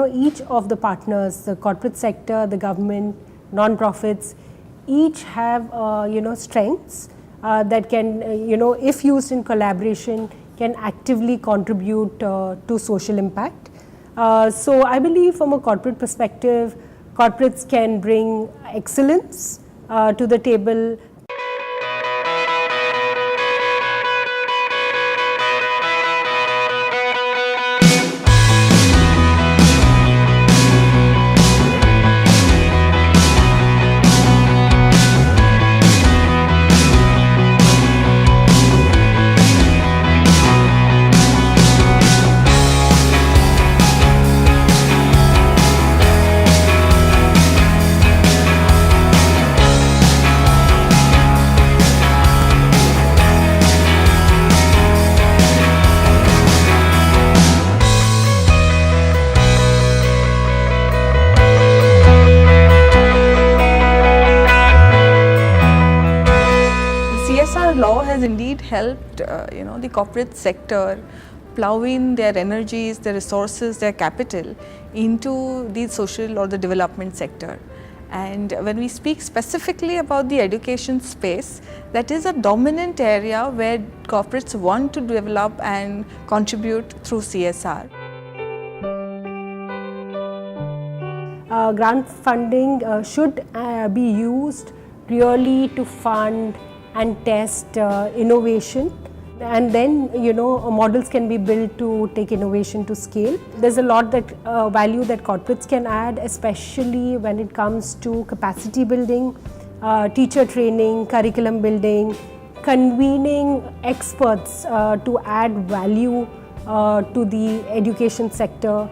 each of the partners, the corporate sector, the government, non-profits, each have, strengths that can, if used in collaboration, can actively contribute to social impact. So I believe from a corporate perspective, corporates can bring excellence to the table. CSR law has indeed helped, the corporate sector plow in their energies, their resources, their capital into the social or the development sector. And when we speak specifically about the education space, that is a dominant area where corporates want to develop and contribute through CSR. Grant funding should be used really to fund and test innovation, and then models can be built to take innovation to scale. There's a lot that value that corporates can add, especially when it comes to capacity building, teacher training, curriculum building, convening experts to add value to the education sector,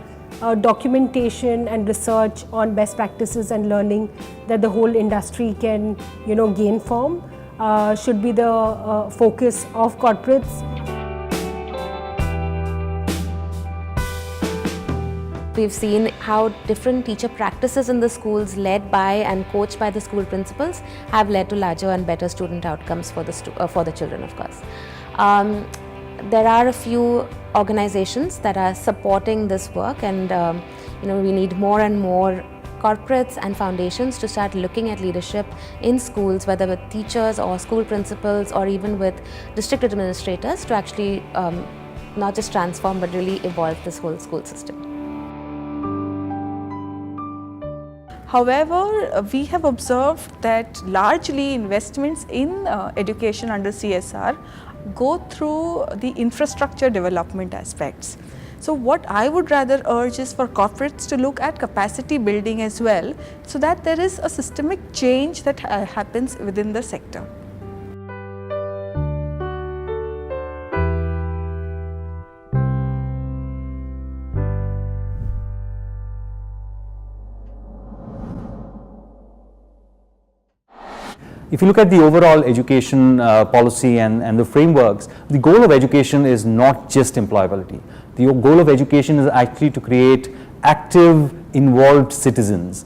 documentation and research on best practices and learning that the whole industry can gain from. Should be the focus of corporates. We've seen how different teacher practices in the schools, led by and coached by the school principals, have led to larger and better student outcomes for the children, of course. There are a few organizations that are supporting this work, and we need more and more corporates and foundations to start looking at leadership in schools, whether with teachers or school principals or even with district administrators, to actually not just transform but really evolve this whole school system. However, we have observed that largely investments in education under CSR go through the infrastructure development aspects. So what I would rather urge is for corporates to look at capacity building as well, so that there is a systemic change that happens within the sector. If you look at the overall education policy and the frameworks, the goal of education is not just employability. The goal of education is actually to create active, involved citizens.